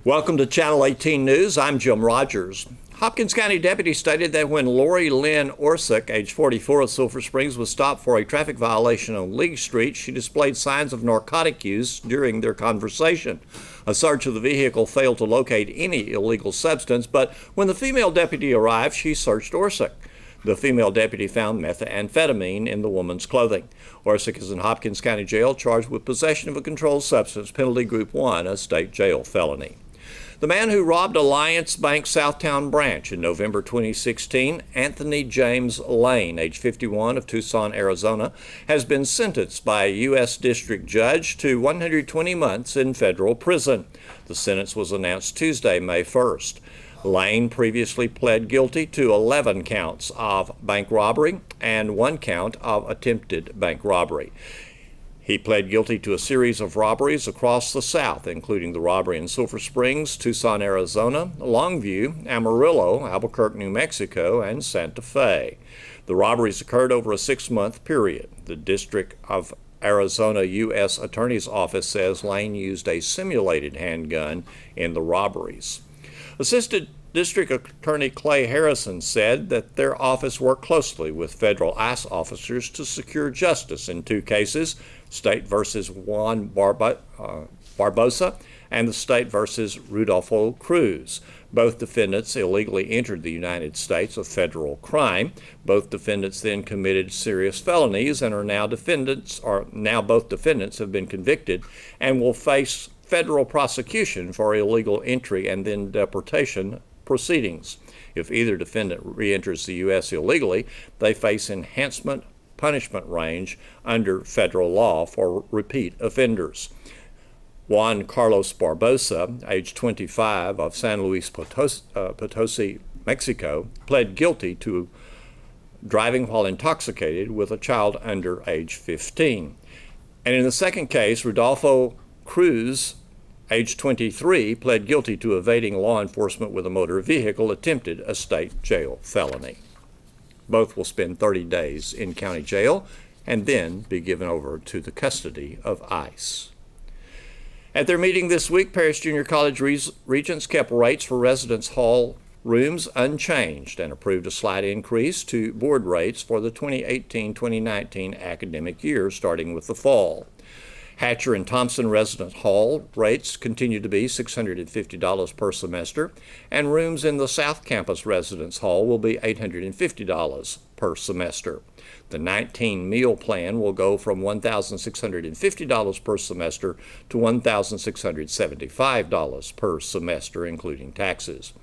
Welcome to Channel 18 News. I'm Jim Rogers. Hopkins County deputy stated that when Lori Lynn Orsick, age 44 of Sulphur Springs, was stopped for a traffic violation on League Street, she displayed signs of narcotic use during their conversation. A search of the vehicle failed to locate any illegal substance, but when the female deputy arrived, she searched Orsick. The female deputy found methamphetamine in the woman's clothing. Orsick is in Hopkins County Jail, charged with possession of a controlled substance, penalty group 1, a state jail felony. The man who robbed Alliance Bank Southtown branch in November 2016, Anthony James Lane, age 51 of Tucson, Arizona, has been sentenced by a U.S. district judge to 120 months in federal prison. The sentence was announced Tuesday, May 1st. Lane previously pled guilty to 11 counts of bank robbery and 1 count of attempted bank robbery. He pled guilty to a series of robberies across the South, including the robbery in Sulphur Springs, Tucson, Arizona, Longview, Amarillo, Albuquerque, New Mexico, and Santa Fe. The robberies occurred over a 6-month period. The District of Arizona U.S. Attorney's Office says Lane used a simulated handgun in the robberies. Assistant District Attorney Clay Harrison said that their office worked closely with federal ICE officers to secure justice in 2 cases, State versus Juan Barbosa and the State versus Rudolfo Cruz. Both defendants illegally entered the United States, a federal crime. Both defendants then committed serious felonies and now both defendants have been convicted and will face federal prosecution for illegal entry and then deportation proceedings. If either defendant re-enters the U.S. illegally, they face enhancement punishment range under federal law for repeat offenders. Juan Carlos Barbosa, age 25 of San Luis Potosi, Mexico, pled guilty to driving while intoxicated with a child under age 15. And in the second case, Rudolfo Cruz, age 23, pled guilty to evading law enforcement with a motor vehicle, attempted a state jail felony. Both will spend 30 days in county jail and then be given over to the custody of ICE. At their meeting this week, Paris Junior College regents kept rates for residence hall rooms unchanged and approved a slight increase to board rates for the 2018-2019 academic year, starting with the fall. Hatcher and Thompson residence hall rates continue to be $650 per semester, and rooms in the South Campus residence hall will be $850 per semester. The 19 meal plan will go from $1,650 per semester to $1,675 per semester, including taxes.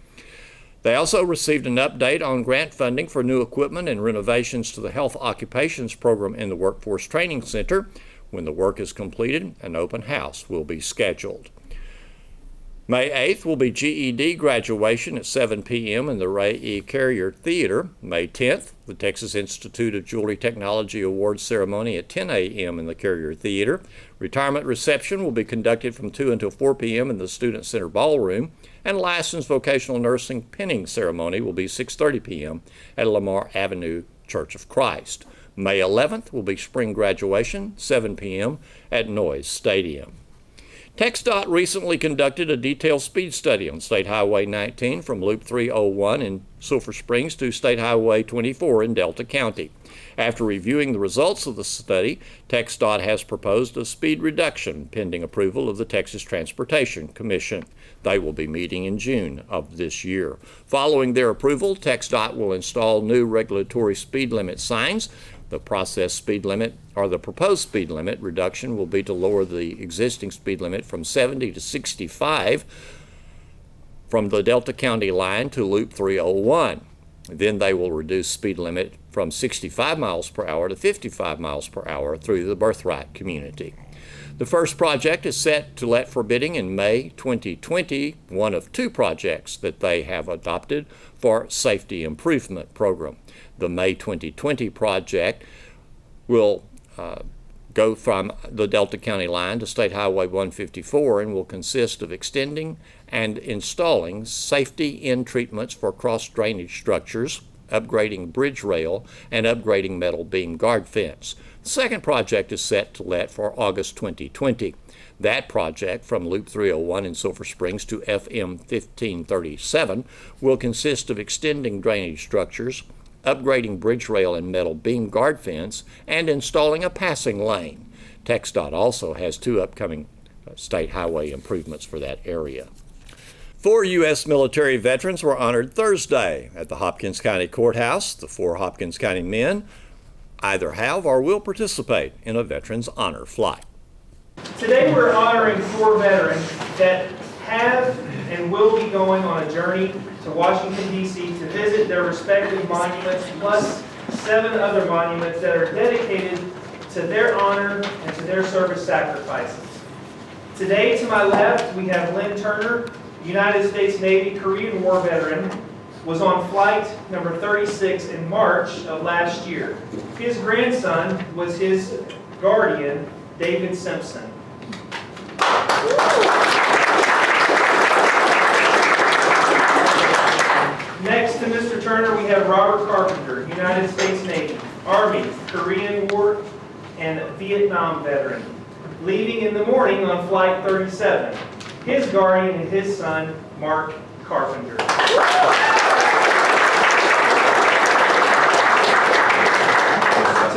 They also received an update on grant funding for new equipment and renovations to the Health Occupations program in the Workforce Training Center. When the work is completed, an open house will be scheduled. May 8th will be GED graduation at 7 p.m. in the Ray E. Carrier Theater. May 10th, the Texas Institute of Jewelry Technology Awards ceremony at 10 a.m. in the Carrier Theater. Retirement reception will be conducted from 2 until 4 p.m. in the Student Center Ballroom, and licensed vocational nursing pinning ceremony will be 6:30 p.m. at Lamar Avenue Church of Christ. May 11th will be spring graduation, 7 p.m. at Noyes Stadium. TxDOT recently conducted a detailed speed study on State Highway 19 from Loop 301 in Sulphur Springs to State Highway 24 in Delta County. After reviewing the results of the study, TxDOT has proposed a speed reduction pending approval of the Texas Transportation Commission. They will be meeting in June of this year. Following their approval, TxDOT will install new regulatory speed limit signs. The proposed speed limit reduction will be to lower the existing speed limit from 70 to 65 from the Delta County line to Loop 301. Then they will reduce speed limit from 65 miles per hour to 55 miles per hour through the Birthright community. The first project is set to let for bidding in May 2020, one of 2 projects that they have adopted for safety improvement program. The May 2020 project will go from the Delta County line to State Highway 154 and will consist of extending and installing safety end treatments for cross drainage structures, upgrading bridge rail, and upgrading metal beam guard fence. The second project is set to let for August 2020. That project, from Loop 301 in Sulphur Springs to FM 1537, will consist of extending drainage structures, upgrading bridge rail and metal beam guard fence, and installing a passing lane. TxDOT also has 2 upcoming state highway improvements for that area. 4 U.S. military veterans were honored Thursday at the Hopkins County Courthouse. The 4 Hopkins County men either have or will participate in a Veterans Honor Flight. Today we're honoring 4 veterans that have and will be going on a journey to Washington, D.C. to visit their respective monuments, plus 7 other monuments that are dedicated to their honor and to their service sacrifices. Today, to my left, we have Lynn Turner, United States Navy Korean War veteran, was on flight number 36 in March of last year. His grandson was his guardian, David Simpson. Next to Mr. Turner, we have Robert Carpenter, United States Navy, Army, Korean War, and Vietnam veteran, leaving in the morning on flight 37. His guardian is his son, Mark Carpenter. To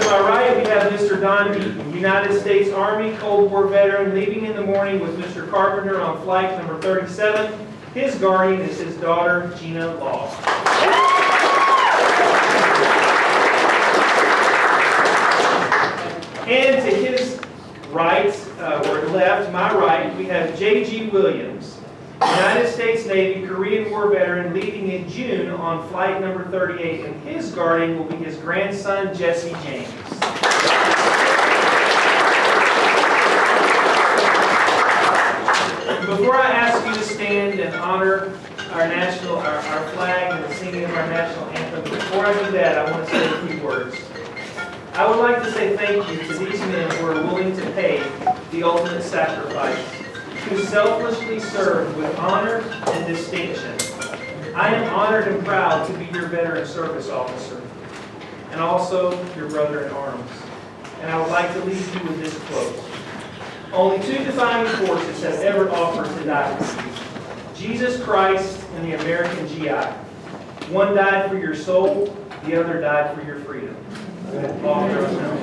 my right, we have Mr. Don Beaton, United States Army Cold War veteran, leaving in the morning with Mr. Carpenter on flight number 37. His guardian is his daughter, Gina Law. And to his right, or left, my right, we have J.G. Williams, United States Navy Korean War veteran, leaving in June on flight number 38, and his guardian will be his grandson, Jesse James. Before I ask you to stand and honor our flag and the singing of our national anthem, before I do that, I want to say a few words. I would like to say thank you to these men who are willing to pay the ultimate sacrifice, who selflessly served with honor and distinction. I am honored and proud to be your veteran service officer, and also your brother in arms. And I would like to leave you with this quote. Only 2 defining forces have ever offered to die for you: Jesus Christ and the American GI. One died for your soul, the other died for your freedom. All heroes now.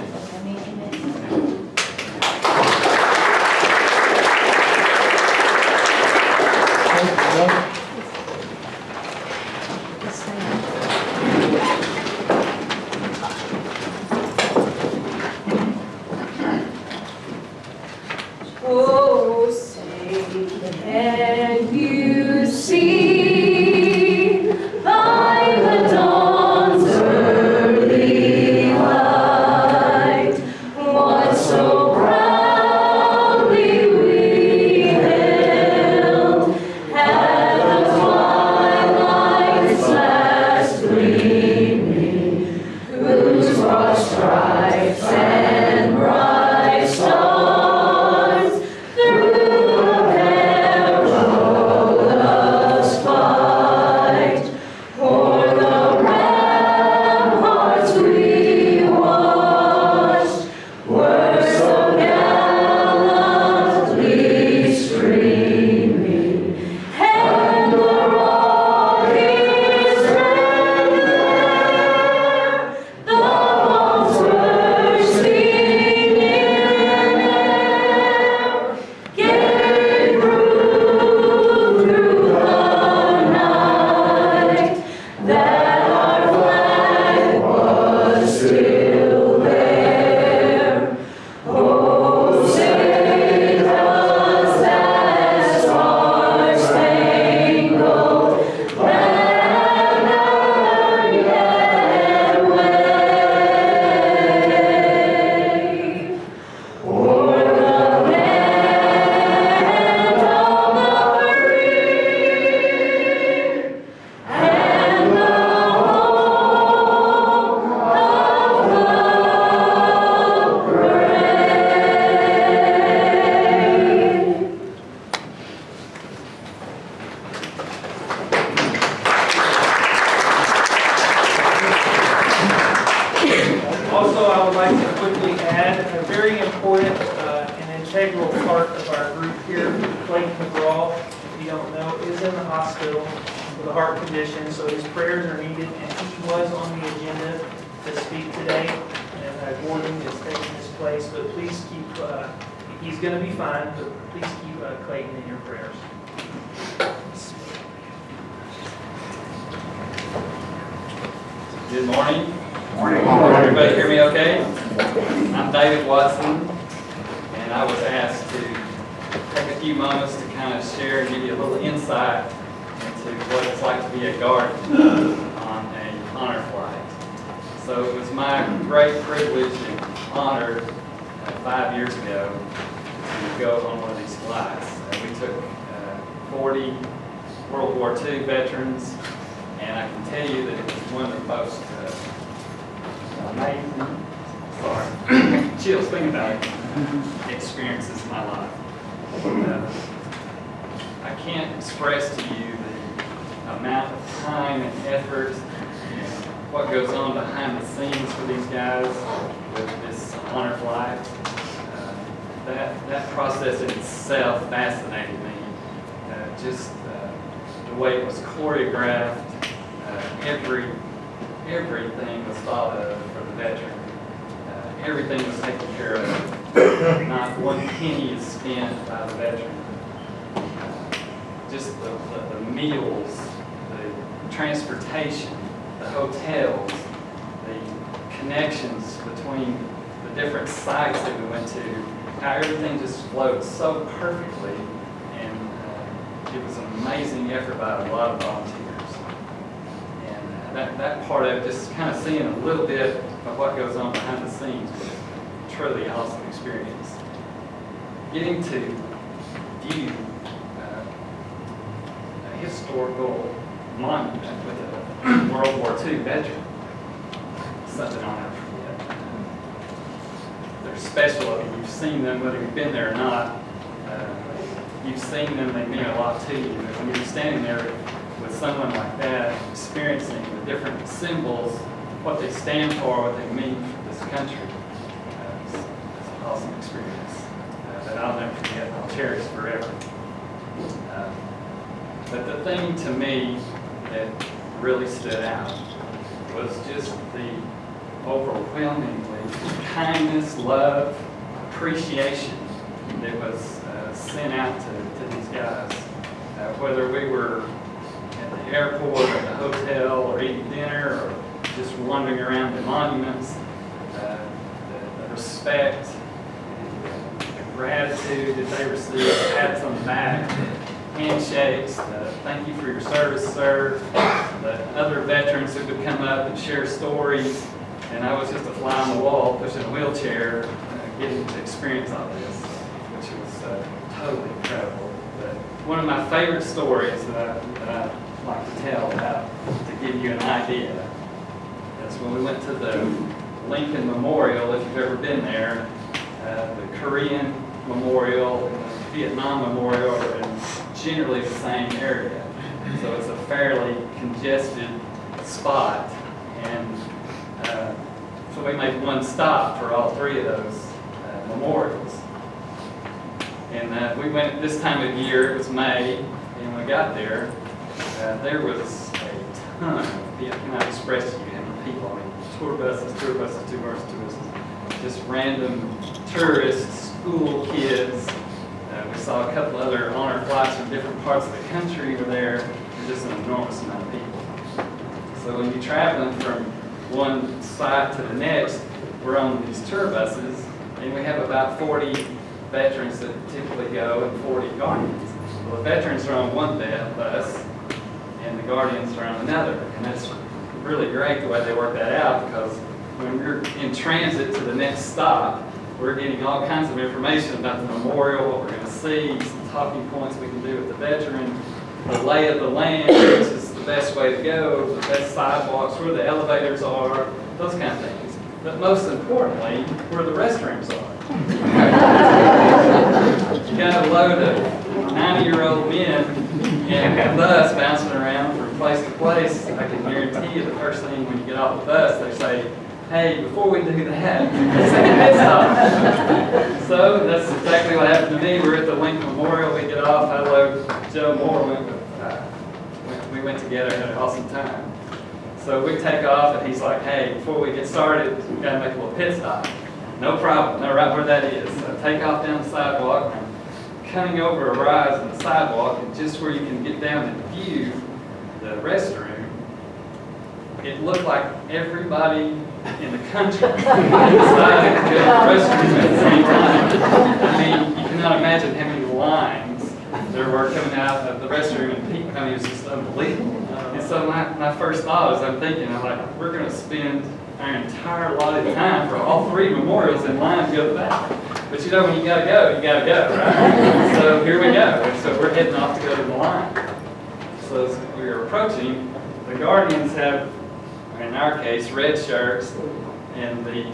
Oh, say, can you see by the dawn's early light what so proudly we hailed at the twilight's last gleaming, whose broad stripes and bright stars through the perilous fight o'er the ramparts we watched were so gallantly streaming, and the Rockies ran there, the bombs bursting in air, gave proof through the night that our flag was still there. Oh, say does that star-spangled banner yet wave o'er the land of the free and the home of the brave? Also, I would like to quickly add a very important and integral part of our the hospital with a heart condition, so his prayers are needed, and he was on the agenda to speak today, and Gordon is taking his place, but please keep, he's going to be fine, but please keep Clayton in your prayers. Good morning. Morning. Everybody hear me okay? I'm David Watson, and I was asked to take a few moments to kind of share and give you a little insight into what it's like to be a guard on an honor flight. So it was my great privilege and honor 5 years ago to go on one of these flights. We took 40 World War II veterans, and I can tell you that it was one of the most amazing, chills thinking about it, experiences in my life. I can't express to you the amount of time and effort and what goes on behind the scenes for these guys with this honor flight. That process in itself fascinated me. Just the way it was choreographed, everything was thought of for the veteran. Everything was taken care of. Not one penny is spent by the veteran. Just the meals, the transportation, the hotels, the connections between the different sites that we went to, how everything just flowed so perfectly, and it was an amazing effort by a lot of volunteers. And that part of it, just kind of seeing a little bit of what goes on behind the scenes, was a truly awesome experience. Getting to view a historical monument with a World War II veteran, something I'll never forget. They're special. I mean, you've seen them, whether you've been there or not. You've seen them, they mean a lot to you. But when you're standing there with someone like that, experiencing the different symbols, what they stand for, what they mean for this country, it's an awesome experience that I'll never forget, I'll cherish forever. But the thing to me that really stood out was just the overwhelmingly kindness, love, appreciation that was sent out to these guys. Whether we were at the airport, or the hotel, or eating dinner, or just wandering around the monuments, the respect, the gratitude that they received, pats on the back, handshakes, thank you for your service, sir. The other veterans who would come up and share stories, and I was just a fly on the wall, pushing a wheelchair, getting to experience all this, which was totally incredible. But one of my favorite stories that I like to tell about, to give you an idea, is when we went to the Lincoln Memorial, if you've ever been there. The Korean Memorial and the Vietnam Memorial are in generally the same area. So it's a fairly congested spot. And so we made one stop for all three of those memorials. And we went this time of year, it was May, and when we got there, there was a ton of, I cannot express to you how many people, I mean, tour buses, just random tourists, school kids. We saw a couple other honor flights from different parts of the country were there. There's just an enormous amount of people. So when you're traveling from one site to the next, we're on these tour buses, and we have about 40 veterans that typically go and 40 guardians. Well, the veterans are on one bus, and the guardians are on another. And that's really great the way they work that out, because when we're in transit to the next stop, we're getting all kinds of information about the memorial, what we're going to see, some talking points we can do with the veteran, the lay of the land, which is the best way to go, the best sidewalks, where the elevators are, those kind of things. But most importantly, where the restrooms are. You got a load of 90-year-old men in a bus bouncing around from place to place. I can guarantee you the first thing when you get off the bus, they say, hey, before we do that, let's take a pit stop. So that's exactly what happened to me. We're at the Lincoln Memorial. We get off. I load Joe Moore went with we went together, had an awesome time. So we take off, and he's like, hey, before we get started, we got to make a little pit stop. No problem, know right where that is. So take off down the sidewalk, and coming over a rise in the sidewalk, and just where you can get down and view the restroom, it looked like everybody in the country decided to go to the restroom at the same time. I mean, you cannot imagine how many lines there were coming out of the restroom, and people, I mean, it was just unbelievable. And so my first thought is, I'm thinking, I'm like, we're going to spend our entire allotted time for all 3 memorials in line to go to that. But you know, when you got to go, right? So here we go. And so we're heading off to go to the line. So as we are approaching, the Guardians have, in our case, red shirts, and the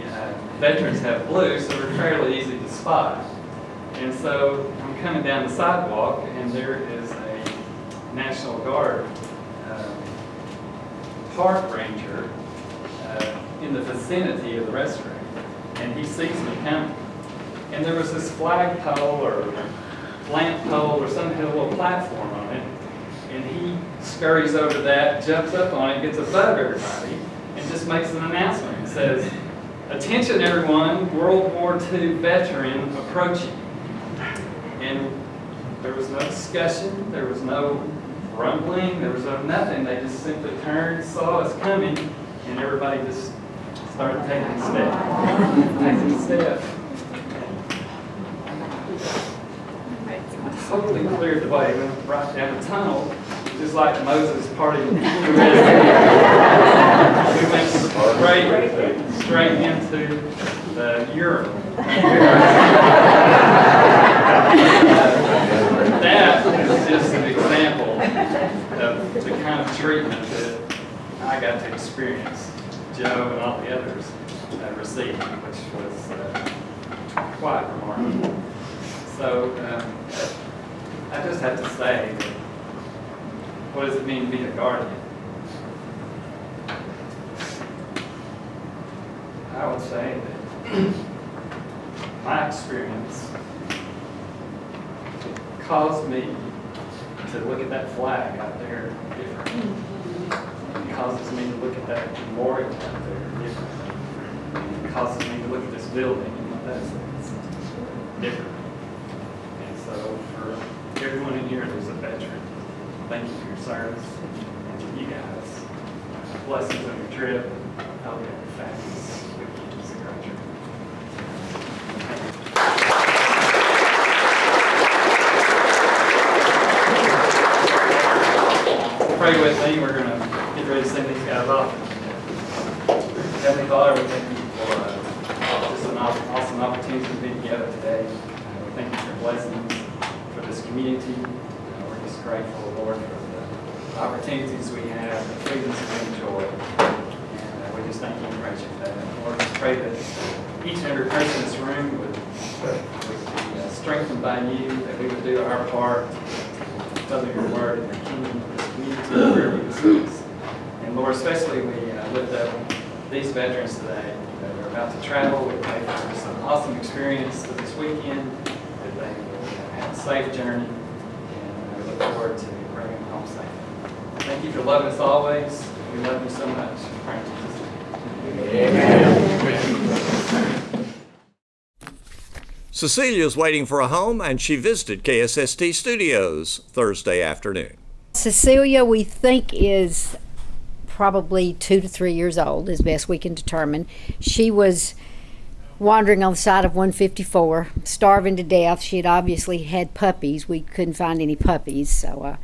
veterans have blue, so they're fairly easy to spot. And so I'm coming down the sidewalk, and there is a National Guard park ranger in the vicinity of the restroom, and he sees me coming. And there was this flagpole or lamp pole or something that had a little platform on it, and he scurries over to that, jumps up on it, gets above everybody, and just makes an announcement. It says, "Attention everyone, World War II veteran approaching." And there was no discussion, there was no rumbling, there was no nothing. They just simply turned, saw us coming, and everybody just started taking a step. Taking a step. Totally cleared the way. We went right down the tunnel, just like Moses parting the Red Sea. We went straight into the urinal. That is just an example of the kind of treatment that I got to experience, Joe and all the others received, which was quite remarkable. So I just have to say, what does it mean to be a guardian? I would say that my experience caused me to look at that flag out there differently. It causes me to look at that memorial out there differently. It causes me to look at this building and what that says differently. And so for everyone in here who's a veteran, thank you for your service. And to you guys, blessings on your trip. I hope you have a fabulous weekend. It's a great trip. Pray with me. We're going to get ready to send these guys off. Heavenly Father, we thank you for just an awesome opportunity to be together today. We thank you for your blessings for this community. We're just grateful, Lord, for the opportunities we have, the freedoms we enjoy. And we just thank you and praise you for that. Lord, just pray that each and every person in this room would be strengthened by you, that we would do our part to further your word in the kingdom of this community where we discuss. And Lord, especially we lift up these veterans today that are about to travel. We pray for some awesome experience this weekend, that they will have a safe journey, and we look forward to bringing them home safe. Thank you for loving us always. We love you so much. Pray in Jesus' name. Amen. Cecilia's waiting for a home, and she visited KSST Studios Thursday afternoon. Cecilia, we think, is probably 2 to 3 years old, as best we can determine. She was wandering on the side of 154, starving to death. She had obviously had puppies. We couldn't find any puppies. So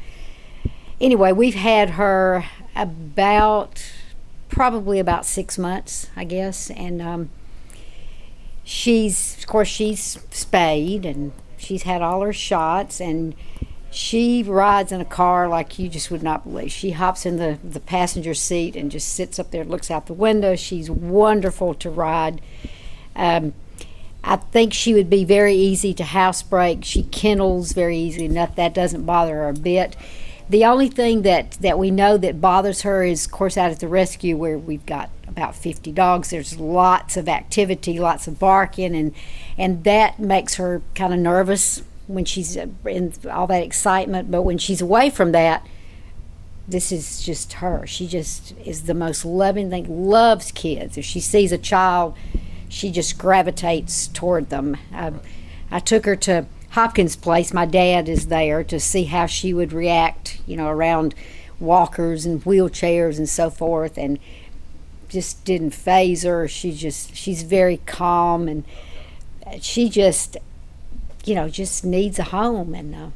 anyway, we've had her probably about 6 months, I guess. And she's spayed, and she's had all her shots, and she rides in a car like you just would not believe. She hops in the passenger seat and just sits up there and looks out the window. She's wonderful to ride. I think she would be very easy to housebreak. She kennels very easily. That doesn't bother her a bit. The only thing that we know that bothers her is, of course, out at the rescue where we've got about 50 dogs. There's lots of activity, lots of barking, and that makes her kind of nervous when she's in all that excitement. But when she's away from that, this is just her. She just is the most loving thing, loves kids. If she sees a child, she just gravitates toward them. I took her to Hopkins Place. My dad is there to see how she would react, around walkers and wheelchairs and so forth, and just didn't faze her. She's very calm, and she just needs a home. And of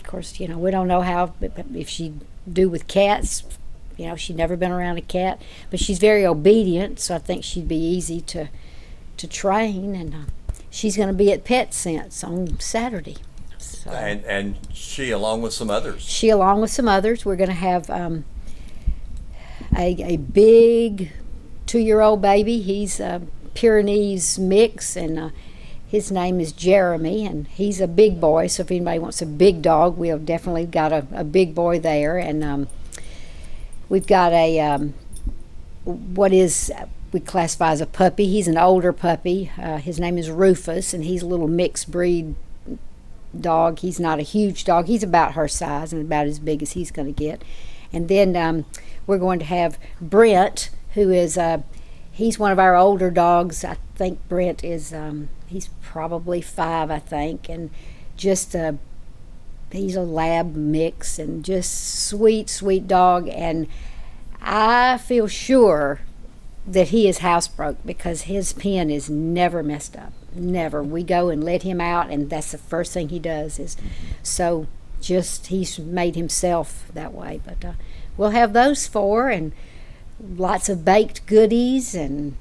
course, we don't know how, if she do with cats. She'd never been around a cat, but she's very obedient, so I think she'd be easy to train. And she's going to be at Pet Sense on Saturday. So, and she along with some others. We're going to have a big 2-year-old baby. He's a Pyrenees mix, and his name is Jeremy, and he's a big boy. So if anybody wants a big dog, we've definitely got a big boy there. And we've got we classify as a puppy. He's an older puppy. His name is Rufus, and he's a little mixed breed dog. He's not a huge dog. He's about her size and about as big as he's going to get. And then we're going to have Brent, who is he's one of our older dogs. I think Brent is he's probably 5, I think, and just he's a lab mix, and just sweet dog. And I feel sure that he is housebroke, because his pen is never messed up. Never. We go and let him out, and that's the first thing he does is, so just he's made himself that way. But we'll have those 4, and lots of baked goodies, and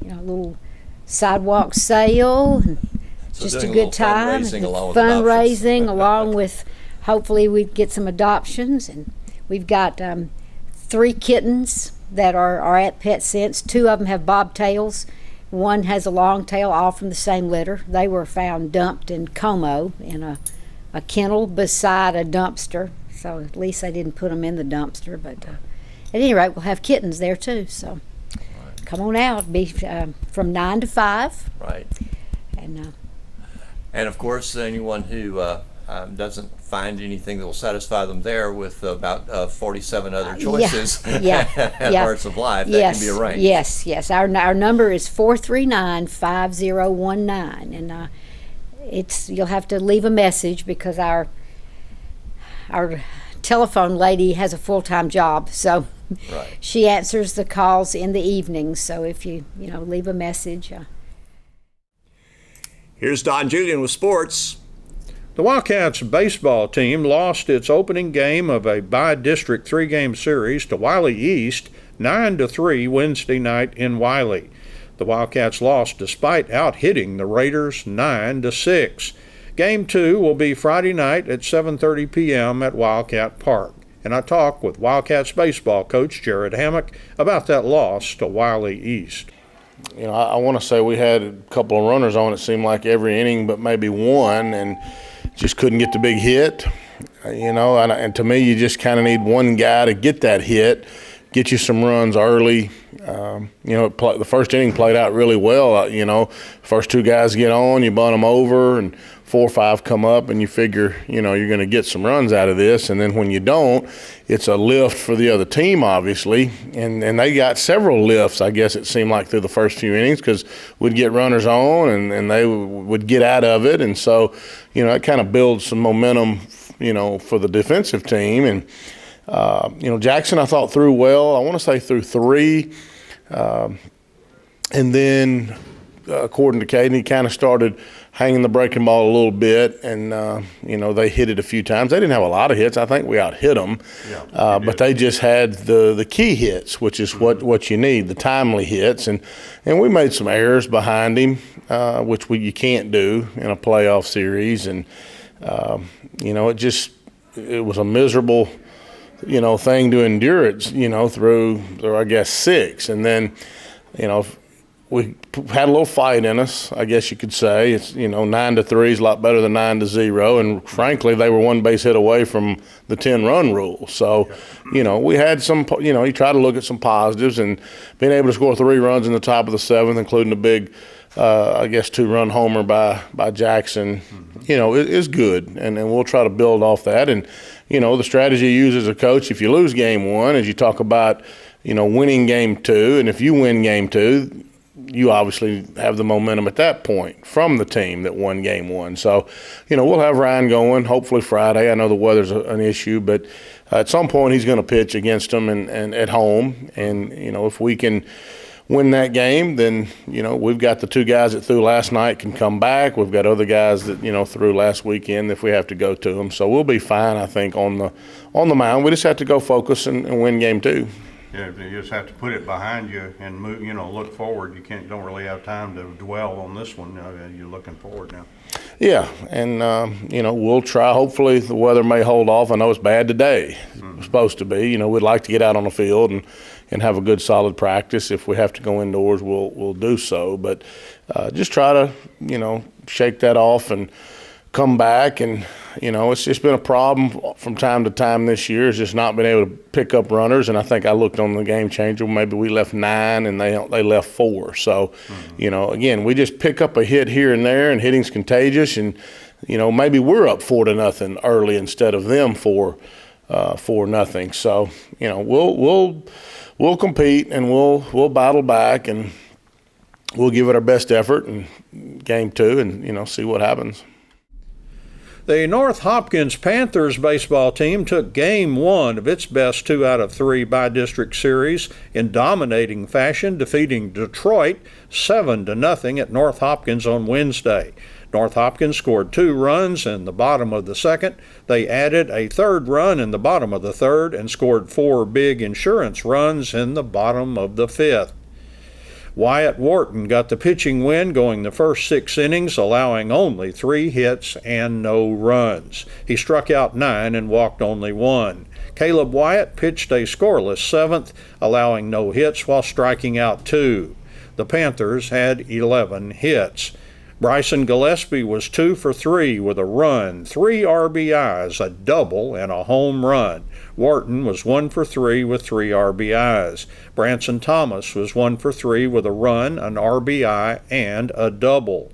a little sidewalk sale, and So just a doing good time. Fundraising along with, hopefully we get some adoptions. And we've got 3 kittens that are at Pet Sense. 2 of them have bobtails. 1 has a long tail, all from the same litter. They were found dumped in Como in a kennel beside a dumpster. So at least they didn't put them in the dumpster. But at any rate, we'll have kittens there too. So come on out. It'll be from 9 to 5. Right. And of course, anyone who doesn't find anything that will satisfy them there, with about 47 other choices at Arts of Life, that can be arranged. Yes. Our number is 439-5019, and you'll have to leave a message, because our telephone lady has a full-time job, so Right. she answers the calls in the evenings. So if you leave a message. Here's Don Julian with sports. The Wildcats baseball team lost its opening game of a by-district 3-game series to Wiley East 9-3 Wednesday night in Wiley. The Wildcats lost despite out-hitting the Raiders 9-6. Game 2 will be Friday night at 7:30 p.m. at Wildcat Park. And I talked with Wildcats baseball coach Jared Hammock about that loss to Wiley East. I want to say we had a couple of runners on, it seemed like every inning but maybe one, and just couldn't get the big hit. And to me, you just kind of need one guy to get that hit, get you some runs early. The first inning played out really well. First 2 guys get on, you bunt them over, and 4 or 5 come up, and you figure, you're going to get some runs out of this. And then when you don't, it's a lift for the other team, obviously. And they got several lifts, I guess it seemed like, through the first few innings, because we'd get runners on, and they would get out of it. And so, it kind of builds some momentum, for the defensive team. And, Jackson, I thought, threw well. I want to say threw 3. And then, according to Caden, he kind of started hanging the breaking ball a little bit, and they hit it a few times. They didn't have a lot of hits. I think we out-hit them, but they just had the key hits, which is what you need, the timely hits, and we made some errors behind him, which you can't do in a playoff series, and it was a miserable thing to endure it, through I guess 6, and then we had a little fight in us, I guess you could say. It's 9-3 is a lot better than 9-0, and frankly, they were 1 base hit away from the 10-run rule. So, we had some. You try to look at some positives, and being able to score 3 runs in the top of the 7th, including a big I guess 2-run homer by Jackson, is good, and we'll try to build off that. And the strategy you use as a coach, if you lose game 1, as you talk about, winning game 2, and if you win game 2, you obviously have the momentum at that point from the team that won game 1. So, we'll have Ryan going hopefully Friday. I know the weather's an issue, but at some point he's going to pitch against them and at home. And if we can win that game, then we've got the 2 guys that threw last night can come back. We've got other guys that threw last weekend if we have to go to them. So we'll be fine, I think, on the mound. We just have to go focus and win game 2. Yeah, you just have to put it behind you and move. Look forward. You don't really have time to dwell on this one. You're looking forward now. Yeah, and we'll try. Hopefully, the weather may hold off. I know it's bad today. It's supposed to be. We'd like to get out on the field and have a good, solid practice. If we have to go indoors, we'll do so. But just try to shake that off and come back. And it's just been a problem from time to time this year. It's just not been able to pick up runners. And I think I looked on the game changer. Maybe we left 9 and they left 4. So, again, we just pick up a hit here and there, and hitting's contagious. And maybe we're up 4-0 early instead of them 4-0. So, we'll compete and we'll battle back, and we'll give it our best effort in game 2 and see what happens. The North Hopkins Panthers baseball team took game 1 of its best 2 out of 3 by-district series in dominating fashion, defeating Detroit 7-0 at North Hopkins on Wednesday. North Hopkins scored 2 runs in the bottom of the 2nd. They added a 3rd run in the bottom of the 3rd and scored 4 big insurance runs in the bottom of the 5th. Wyatt Wharton got the pitching win, going the first 6 innings, allowing only 3 hits and no runs. He struck out 9 and walked only 1. Caleb Wyatt pitched a scoreless 7th, allowing no hits while striking out 2. The Panthers had 11 hits. Bryson Gillespie was 2 for 3 with a run, 3 RBIs, a double, and a home run. Wharton was 1 for 3 with 3 RBIs. Branson Thomas was 1 for 3 with a run, an RBI, and a double.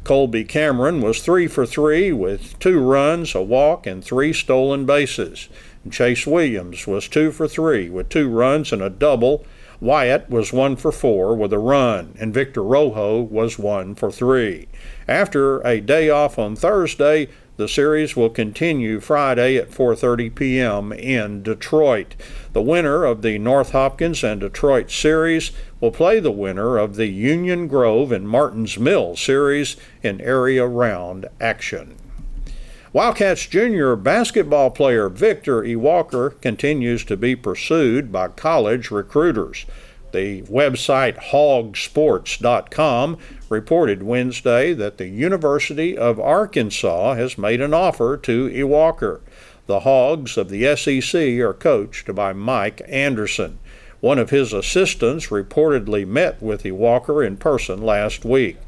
Colby Cameron was 3 for 3 with 2 runs, a walk, and 3 stolen bases. Chase Williams was 2 for 3 with 2 runs and a double. Wyatt was 1 for 4 with a run, and Victor Rojo was 1 for 3. After a day off on Thursday, the series will continue Friday at 4:30 p.m. in Detroit. The winner of the North Hopkins and Detroit series will play the winner of the Union Grove and Martins Mill series in area round action. Wildcats junior basketball player Victor E. Walker continues to be pursued by college recruiters. The website hogsports.com reported Wednesday that the University of Arkansas has made an offer to E. Walker. The Hogs of the SEC are coached by Mike Anderson. One of his assistants reportedly met with E. Walker in person last week.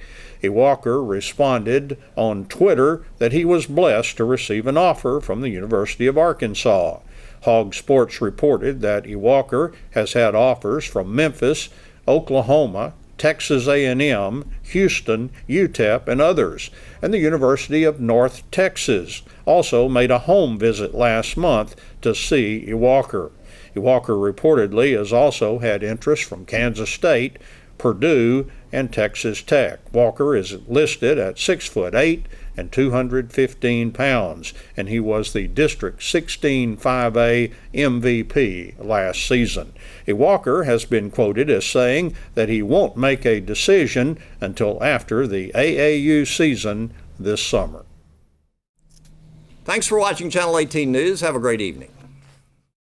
E. Walker responded on Twitter that he was blessed to receive an offer from the University of Arkansas. Hog Sports reported that E. Walker has had offers from Memphis, Oklahoma, Texas A&M, Houston, UTEP, and others, and the University of North Texas also made a home visit last month to see E. Walker. E. Walker reportedly has also had interest from Kansas State, Purdue, and Texas Tech. Walker is listed at 6'8" and 215 pounds, and he was the District 16 5A MVP last season. Walker has been quoted as saying that he won't make a decision until after the AAU season this summer. Thanks for watching Channel 18 News. Have a great evening.